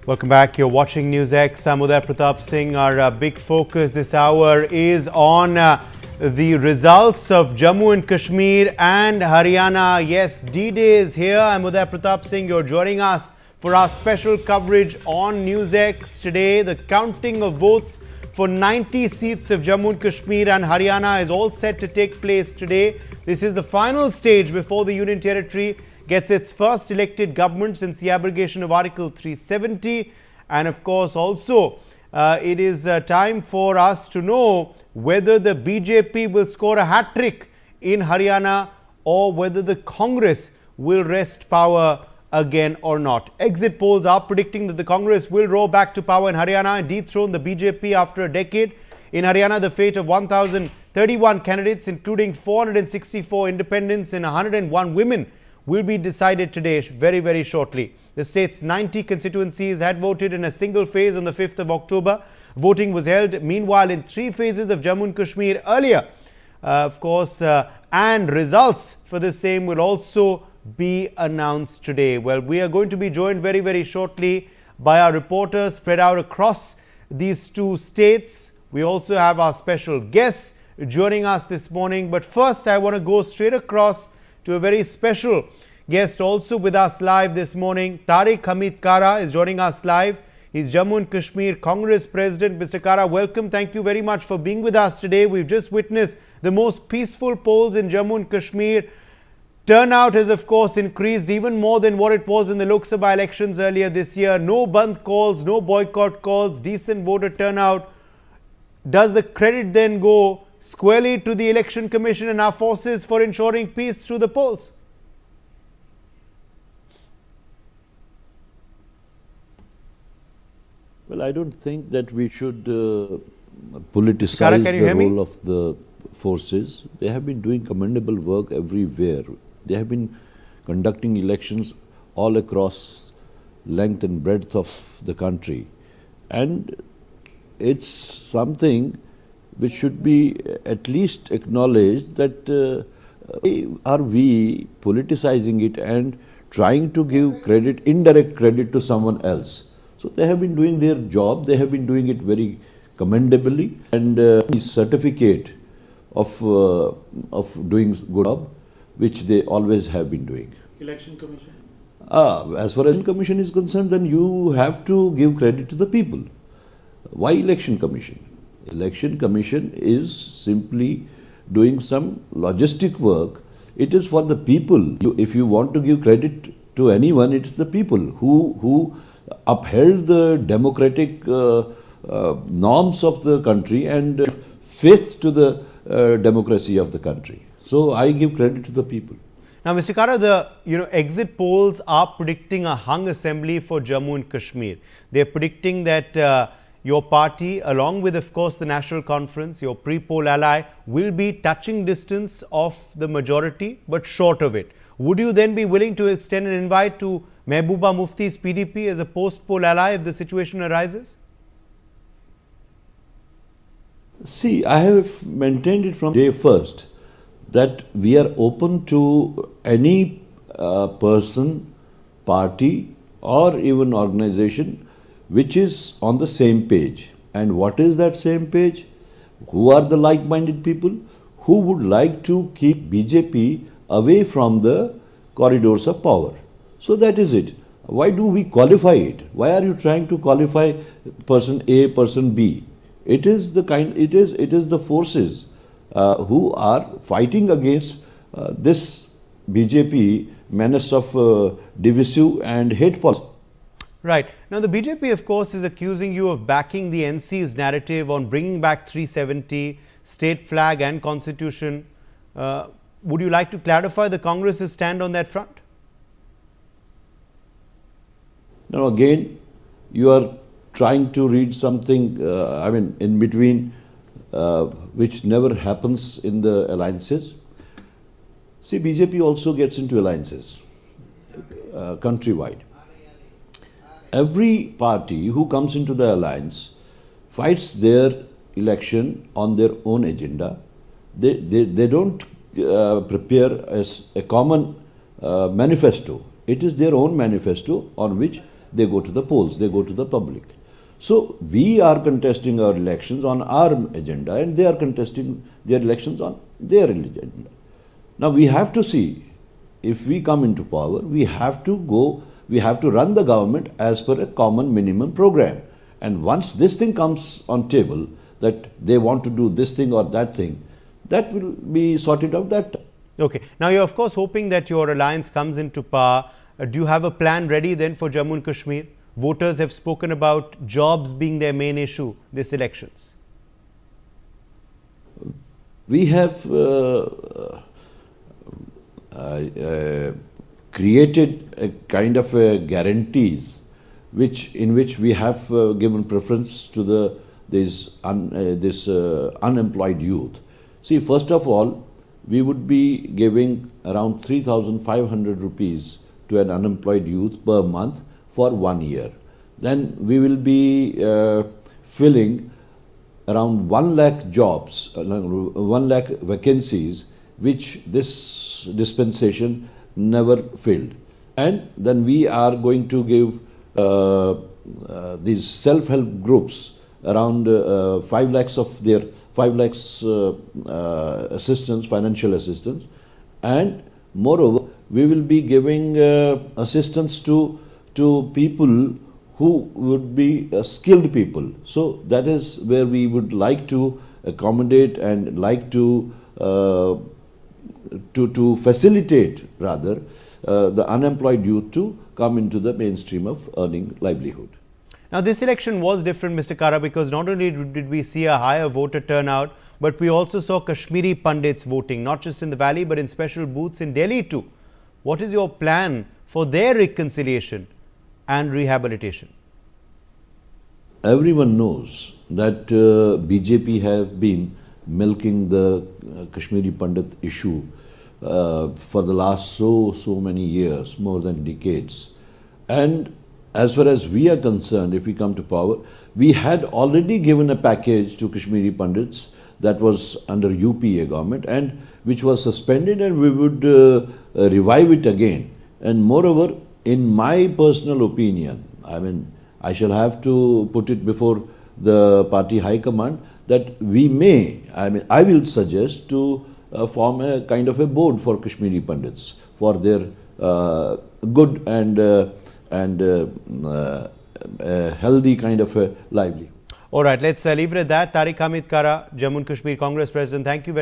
Welcome back. You're watching News X. I'm Uday Pratap Singh. Our big focus this hour is on the results of Jammu and Kashmir and Haryana. Yes, D-Day is here. I'm Uday Pratap Singh. You're joining us for our special coverage on News X today. The counting of votes for 90 seats of Jammu and Kashmir and Haryana is all set to take place today. This is the final stage before the Union Territory gets its first elected government since the abrogation of Article 370. And of course, also, it is time for us to know whether the BJP will score a hat-trick in Haryana or whether the Congress will wrest power again or not. Exit polls are predicting that the Congress will roll back to power in Haryana and dethrone the BJP after a decade. In Haryana, the fate of 1,031 candidates, including 464 independents and 101 women, will be decided today, very shortly. The state's 90 constituencies had voted in a single phase on the 5th of October. Voting was held, meanwhile, in 3 phases of Jammu and Kashmir earlier. And results for the same will also be announced today. Well, we are going to be joined very shortly by our reporters spread out across these 2 states. We also have our special guests joining us this morning. But first, I want to go straight across to a very special guest also with us live this morning. Tariq Hamid Kara is joining us live. He's Jammu and Kashmir Congress President. Mr. Kara, welcome. Thank you very much for being with us today. We've just witnessed the most peaceful polls in Jammu and Kashmir. Turnout has, of course, increased even more than what it was in the Lok Sabha elections earlier this year. No Bandh calls, no boycott calls, decent voter turnout. Does the credit then go squarely to the Election Commission and our forces for ensuring peace through the polls? Well, I don't think that we should politicize Kara, the role of the forces. They have been doing commendable work everywhere. They have been conducting elections all across length and breadth of the country. And it's something which should be at least acknowledged that are we politicizing it and trying to give credit, indirect credit to someone else. So they have been doing their job, they have been doing it very commendably, and certificate of doing good job, which they always have been doing. Election Commission? As far as Election Commission is concerned, then you have to give credit to the people. Why Election Commission? Election Commission is simply doing some logistic work. It is for the people. If you want to give credit to anyone, it's the people who upheld the democratic norms of the country and faith to the democracy of the country. So I give credit to the people. Now, Mr. Kara, the exit polls are predicting a hung assembly for Jammu and Kashmir. They're predicting that your party, along with, of course, the National Conference, your pre-poll ally, will be touching distance of the majority, but short of it. Would you then be willing to extend an invite to Mehbooba Mufti's PDP as a post-poll ally if the situation arises? See, I have maintained it from day first that we are open to any person, party, or even organization which is on the same page. And what is that same page? Who are the like-minded people who would like to keep BJP away from the corridors of power? So that is it. Why do we qualify it? Why are you trying to qualify person A, person B? It is the forces who are fighting against this BJP menace of divisive and hate policy. Right. Now, the BJP, of course, is accusing you of backing the NC's narrative on bringing back 370, state flag and constitution. Would you like to clarify the Congress's stand on that front? Now, again, you are trying to read something, in between, which never happens in the alliances. See, BJP also gets into alliances countrywide. Every party who comes into the alliance fights their election on their own agenda. They don't prepare as a common manifesto. It is their own manifesto on which they go to the polls, they go to the public. So we are contesting our elections on our agenda, and they are contesting their elections on their agenda. Now we have to see, if we come into power, we have to run the government as per a common minimum program. And once this thing comes on table, that they want to do this thing or that thing, that will be sorted out that time. Okay. Now, you're of course hoping that your alliance comes into power. Do you have a plan ready then for Jammu and Kashmir? Voters have spoken about jobs being their main issue this elections. We have created a kind of guarantees in which we have given preference to this unemployed youth. See, first of all, we would be giving around 3,500 rupees to an unemployed youth per month for 1 year. Then we will be filling around 1 lakh jobs, 1 lakh vacancies, which this dispensation never filled. And then we are going to give these self-help groups around 5 lakhs of their 5 lakhs assistance, financial assistance, and moreover, we will be giving assistance to people who would be skilled people. So that is where we would like to accommodate and like to facilitate rather the unemployed youth to come into the mainstream of earning livelihood. Now, this election was different, Mr. Kara, because not only did we see a higher voter turnout, but we also saw Kashmiri Pandits voting, not just in the valley, but in special booths in Delhi too. What is your plan for their reconciliation and rehabilitation? Everyone knows that BJP have been milking the Kashmiri Pandit issue for the last so many years, more than decades. And as far as we are concerned, if we come to power, we had already given a package to Kashmiri Pandits that was under UPA government and which was suspended, and we would revive it again. And moreover, in my personal opinion, I mean, I shall have to put it before the party high command that we may, I will suggest to form a kind of a board for Kashmiri Pandits for their good and healthy kind of a livelihood. All right, let's leave it at that. Tariq Hamid Kara, Jammu and Kashmir Congress President, thank you very much.